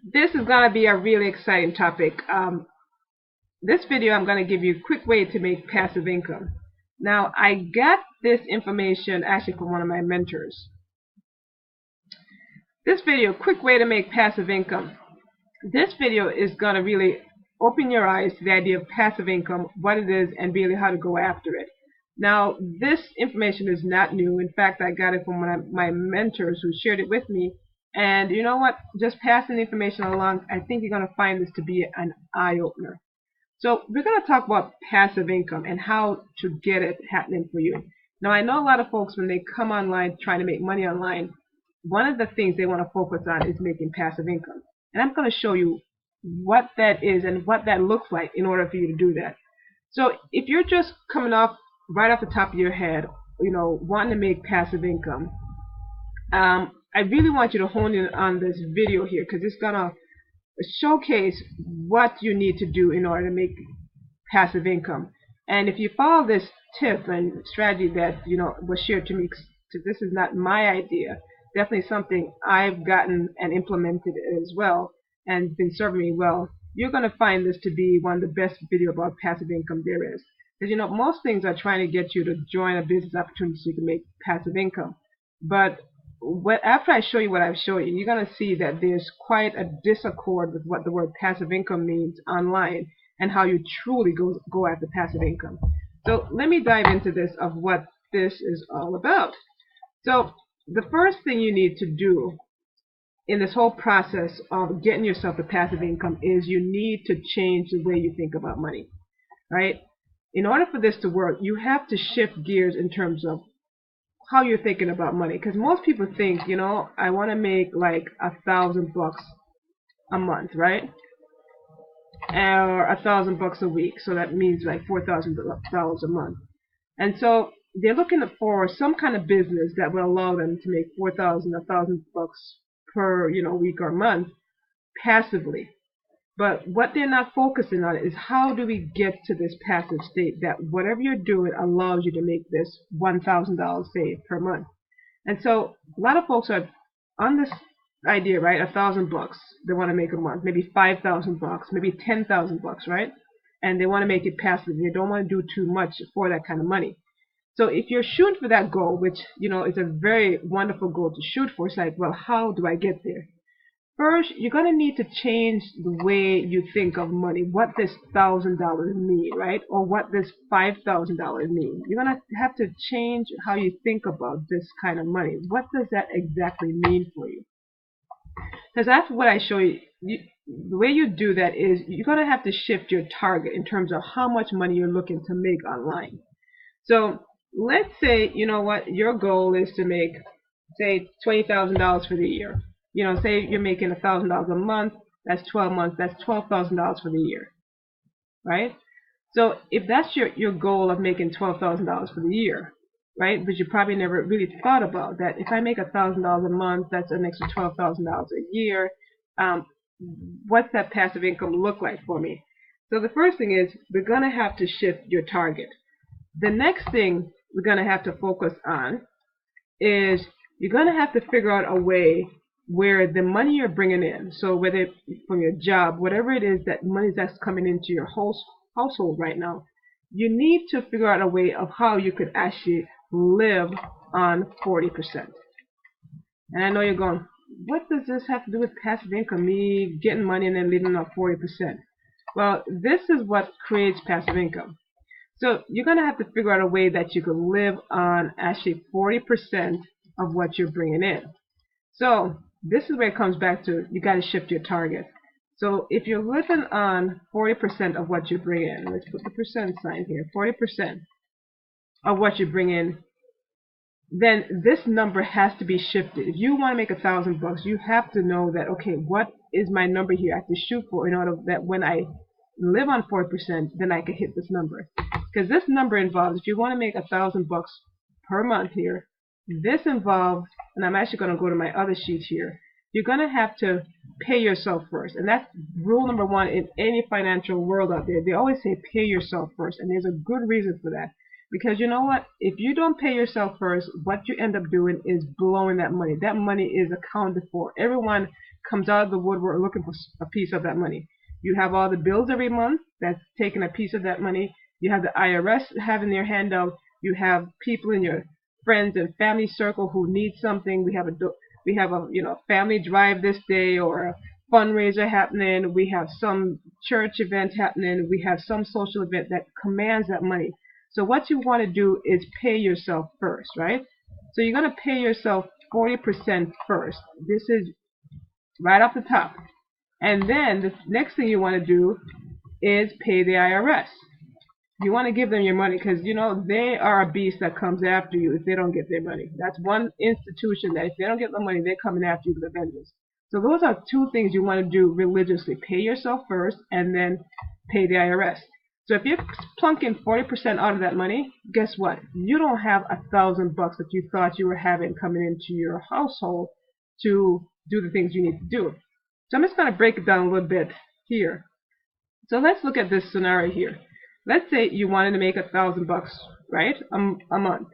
This is going to be a really exciting topic. This video, I'm going to give you a quick way to make passive income. Now, I got this information actually from one of my mentors. This video, quick way to make passive income. This video is going to really open your eyes to the idea of passive income, what it is, and really how to go after it. Now, this information is not new. In fact, I got it from one of my mentors who shared it with me. And you know what? Just passing the information along, I think you're going to find this to be an eye-opener. So we're going to talk about passive income and how to get it happening for you. Now, I know a lot of folks, when they come online trying to make money online, one of the things they want to focus on is making passive income. And I'm going to show you what that is and what that looks like in order for you to do that. So if you're just coming off right off the top of your head, wanting to make passive income, I really want you to hone in on this video here, because it's going to showcase what you need to do in order to make passive income. And if you follow this tip and strategy that was shared to me, because this is not my idea, definitely something I've gotten and implemented as well and been serving me well, you're going to find this to be one of the best video about passive income there is. Because most things are trying to get you to join a business opportunity so you can make passive income. But after I show you what I've shown you, you're going to see that there's quite a disaccord with what the word passive income means online and how you truly go after passive income. So let me dive into this of what this is all about. So the first thing you need to do in this whole process of getting yourself to passive income is you need to change the way you think about money, right? In order for this to work, you have to shift gears in terms of how you're thinking about money. Because most people think, I want to make like $1,000 a month, right? Or $1,000 a week. So that means like $4,000 a month. And so they're looking for some kind of business that will allow them to make $1,000 per week or month passively. But what they're not focusing on is how do we get to this passive state that whatever you're doing allows you to make this $1,000 say per month. And so a lot of folks are on this idea, right? $1,000 they want to make a month, maybe $5,000, maybe $10,000, right? And they want to make it passive. They don't want to do too much for that kind of money. So if you're shooting for that goal, which is a very wonderful goal to shoot for, it's like, well, how do I get there? First, you're going to need to change the way you think of money, what this $1,000 mean, right? Or what this $5,000 mean. You're going to have to change how you think about this kind of money. What does that exactly mean for you? Because after what I show you, the way you do that is you're going to have to shift your target in terms of how much money you're looking to make online. So let's say, your goal is to make, say, $20,000 for the year. Say you're making $1,000 a month, that's 12 months, that's $12,000 for the year, right? So if that's your goal of making $12,000 for the year, right, but you probably never really thought about that. If I make $1,000 a month, that's an extra $12,000 a year. What's that passive income look like for me? So the first thing is we're going to have to shift your target. The next thing we're going to have to focus on is you're going to have to figure out a way where the money you're bringing in, so whether from your job, whatever it is that money that's coming into your household right now, you need to figure out a way of how you could actually live on 40%. And I know you're going, what does this have to do with passive income, me getting money and then living on 40%? Well, this is what creates passive income. So you're going to have to figure out a way that you can live on actually 40% of what you're bringing in. So this is where it comes back to you got to shift your target. So if you're living on 40% of what you bring in, let's put the percent sign here, 40% of what you bring in, then this number has to be shifted. If you want to make $1,000, you have to know that, okay, what is my number here I have to shoot for in order that when I live on 4%, then I can hit this number. Because this number involves, if you want to make $1,000 per month here, this involves, and I'm actually going to go to my other sheet here, you're going to have to pay yourself first. And that's rule number one in any financial world out there. They always say pay yourself first, and there's a good reason for that. Because you know what? If you don't pay yourself first, what you end up doing is blowing that money. That money is accounted for. Everyone comes out of the woodwork looking for a piece of that money. You have all the bills every month that's taking a piece of that money. You have the IRS having their handout. You have people in your friends and family circle who need something. We have a family drive this day, or a fundraiser happening. We have some church event happening. We have some social event that commands that money. So what you want to do is pay yourself first, right? So you're going to pay yourself 40% first. This is right off the top. And then the next thing you want to do is pay the IRS. You want to give them your money because, they are a beast that comes after you if they don't get their money. That's one institution that if they don't get the money, they're coming after you with a vengeance. So those are two things you want to do religiously. Pay yourself first and then pay the IRS. So if you're plunking 40% out of that money, guess what? You don't have $1,000 that you thought you were having coming into your household to do the things you need to do. So I'm just going to break it down a little bit here. So let's look at this scenario here. Let's say you wanted to make $1,000, right? A month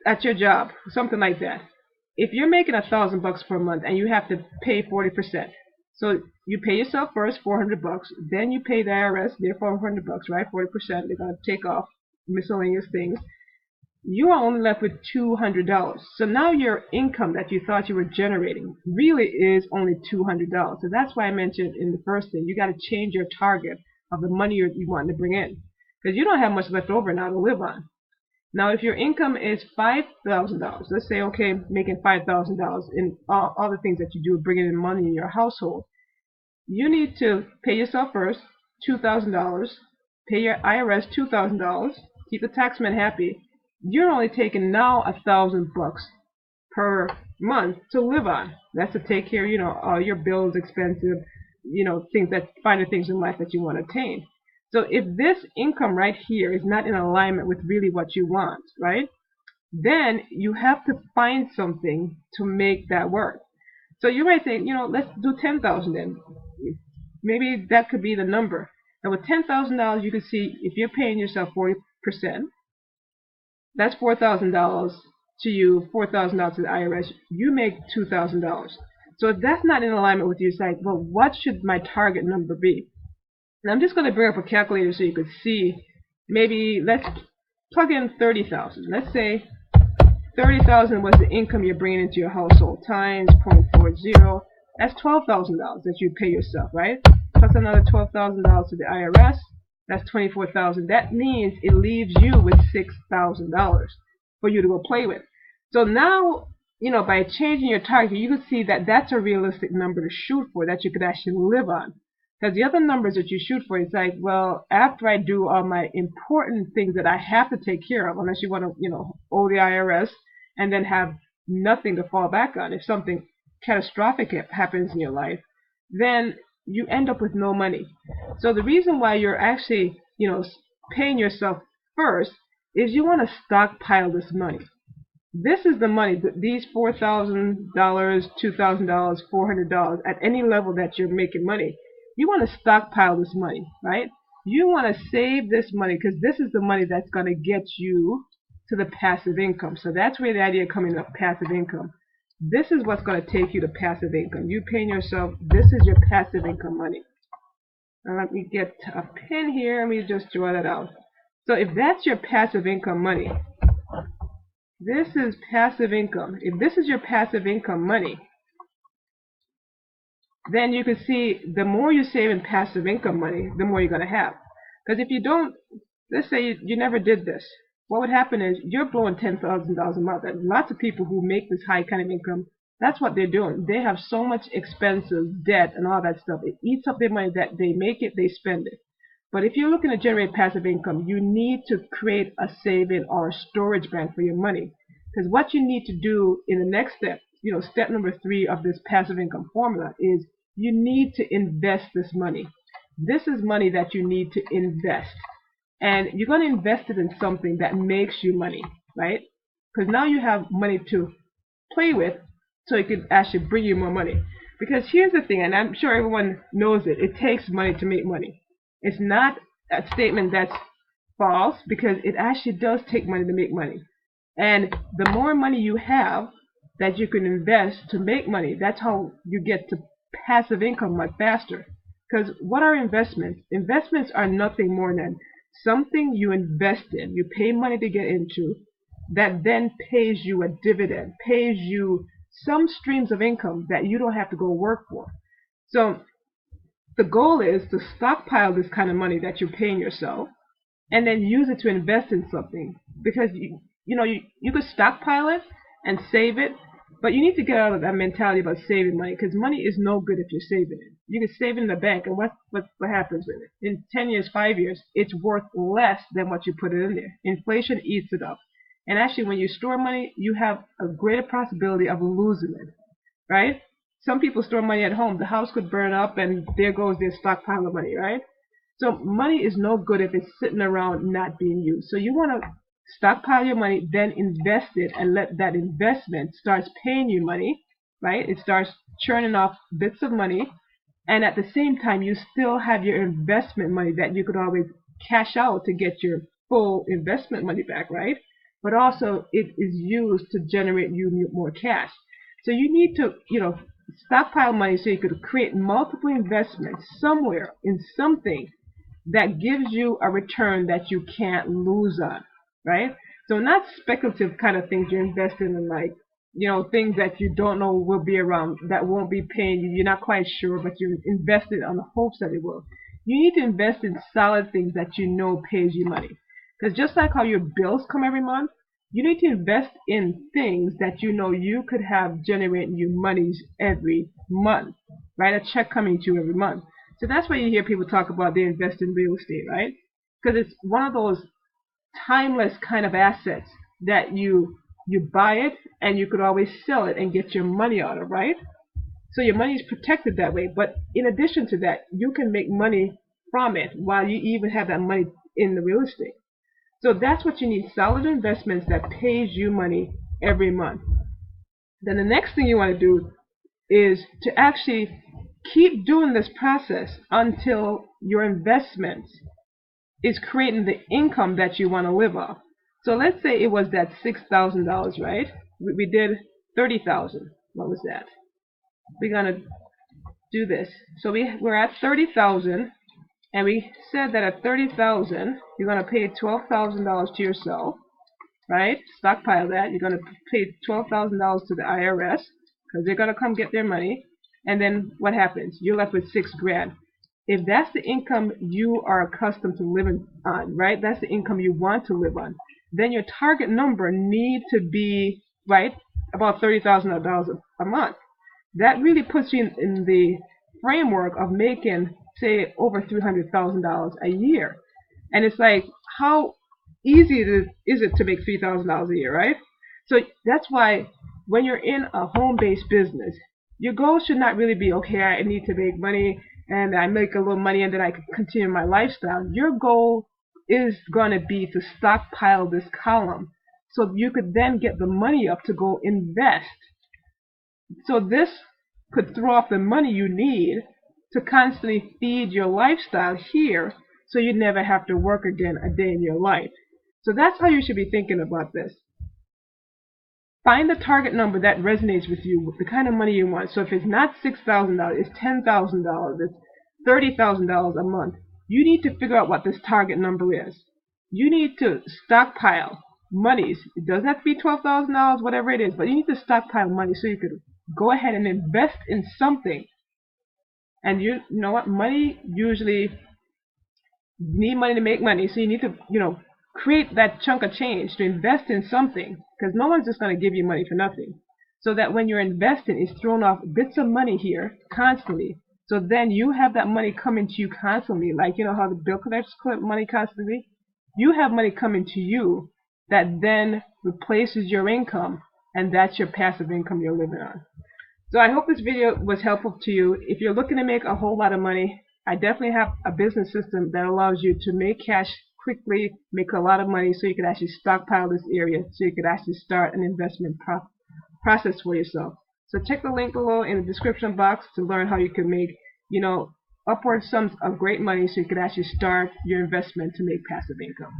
at your job, something like that. If you're making $1,000 per month and you have to pay 40%, so you pay yourself first, $400, then you pay the IRS their $400, right? 40%. They're gonna take off miscellaneous things. You are only left with $200. So now your income that you thought you were generating really is only $200. So that's why I mentioned in the first thing, you got to change your target of the money you want to bring in, because you don't have much left over now to live on. Now, if your income is $5,000, let's say, okay, making $5,000 in all the things that you do, bringing in money in your household, you need to pay yourself first, $2,000, pay your IRS $2,000, keep the taxman happy. You're only taking now $1,000 per month to live on. That's to take care, all your bills, expensive, finer things in life that you want to attain. So if this income right here is not in alignment with really what you want, right, then you have to find something to make that work. So you might think, let's do 10,000 then. Maybe that could be the number. And with $10,000, you can see if you're paying yourself 40%, that's $4,000 to you, $4,000 to the IRS. You make $2,000. So if that's not in alignment with you, it's like, well, what should my target number be? And I'm just going to bring up a calculator so you can see. Maybe let's plug in 30,000. Let's say 30,000 was the income you're bringing into your household times 0.40. That's $12,000 that you pay yourself, right? Plus another $12,000 to the IRS. That's $24,000. That means it leaves you with $6,000 for you to go play with. So now, by changing your target, you can see that that's a realistic number to shoot for that you could actually live on. Because the other numbers that you shoot for, it's like, well, after I do all my important things that I have to take care of, unless you want to, owe the IRS and then have nothing to fall back on. If something catastrophic happens in your life, then you end up with no money. So the reason why you're actually, paying yourself first is you want to stockpile this money. This is the money, these $4,000, $2,000, $400, at any level that you're making money. You want to stockpile this money, right? You want to save this money because this is the money that's going to get you to the passive income. So that's where the idea coming up, passive income. This is what's going to take you to passive income. You paying yourself, this is your passive income money. Now let me get a pen here and we just draw that out. So if that's your passive income money, this is passive income. If this is your passive income money, then you can see the more you save in passive income money, the more you're going to have. Because if you don't, let's say you never did this, what would happen is you're blowing $10,000 a month. And lots of people who make this high kind of income, that's what they're doing. They have so much expenses, debt, and all that stuff. It eats up their money that they make it, they spend it. But if you're looking to generate passive income, you need to create a saving or a storage bank for your money. Because what you need to do in the next step, step number 3 of this passive income formula is you need to invest this money. This is money that you need to invest. And you're going to invest it in something that makes you money, right? Because now you have money to play with so it can actually bring you more money. Because here's the thing, and I'm sure everyone knows it takes money to make money. It's not a statement that's false, because it actually does take money to make money. And the more money you have that you can invest to make money, that's how you get to passive income much faster. Because what are investments? Investments are nothing more than something you invest in, you pay money to get into, that then pays you a dividend, pays you some streams of income that you don't have to go work for. So the goal is to stockpile this kind of money that you're paying yourself and then use it to invest in something. Because you could stockpile it and save it, but you need to get out of that mentality about saving money, because money is no good if you're saving it. You can save it in the bank, and what happens with it? In 10 years, 5 years, it's worth less than what you put it in there. Inflation eats it up. And actually, when you store money, you have a greater possibility of losing it, right? Some people store money at home. The house could burn up, and there goes their stockpile of money, right? So money is no good if it's sitting around not being used. So you want to stockpile your money, then invest it, and let that investment starts paying you money, right? It starts churning off bits of money, and at the same time, you still have your investment money that you could always cash out to get your full investment money back, right? But also, it is used to generate you more cash. So you need to, stockpile money so you could create multiple investments somewhere in something that gives you a return that you can't lose on, right? So not speculative kind of things you're investing in, like, things that you don't know will be around, that won't be paying you, you're not quite sure, but you're invested on the hopes that it will. You need to invest in solid things that you know pays you money. Because just like how your bills come every month, you need to invest in things that you know you could have generating you monies every month, right? A check coming to you every month. So that's why you hear people talk about they invest in real estate, right? Because it's one of those timeless kind of assets that you buy it and you could always sell it and get your money out of, right? So your money is protected that way. But in addition to that, you can make money from it while you even have that money in the real estate. So that's what you need, solid investments that pays you money every month. Then the next thing you want to do is to actually keep doing this process until your investments is creating the income that you want to live off. So let's say it was that $6,000, right? We did 30,000. What was that? We're gonna do this. So we're at 30,000, and we said that at 30,000, you're gonna pay $12,000 to yourself, right? Stockpile that. You're gonna pay $12,000 to the IRS because they're gonna come get their money. And then what happens? You're left with $6,000. If that's the income you are accustomed to living on, right? That's the income you want to live on. Then your target number need to be, right, about $30,000 a month. That really puts you in the framework of making, say, over $300,000 a year. And it's like, how easy is it to make $3,000 a year, right? So that's why when you're in a home-based business, your goal should not really be, okay, I need to make money and I make a little money and then I can continue my lifestyle. Your goal is going to be to stockpile this column so you could then get the money up to go invest. So this could throw off the money you need to constantly feed your lifestyle here so you never have to work again a day in your life. So that's how you should be thinking about this. Find the target number that resonates with you, with the kind of money you want. So if it's not $6,000, it's $10,000, it's $30,000 a month. You need to figure out what this target number is. You need to stockpile monies. It doesn't have to be $12,000, whatever it is, but you need to stockpile money so you could go ahead and invest in something. And you know what? Money usually need money to make money, so you need to, create that chunk of change to invest in something, because no one's just going to give you money for nothing. So that when you're investing, it's thrown off bits of money here constantly. So then you have that money coming to you constantly, like how the bill collectors collect money constantly. You have money coming to you that then replaces your income, and that's your passive income you're living on. So I hope this video was helpful to you. If you're looking to make a whole lot of money, I definitely have a business system that allows you to make cash quickly, make a lot of money, so you can actually stockpile this area, so you could actually start an investment process for yourself. So check the link below in the description box to learn how you can make, upward sums of great money so you could actually start your investment to make passive income.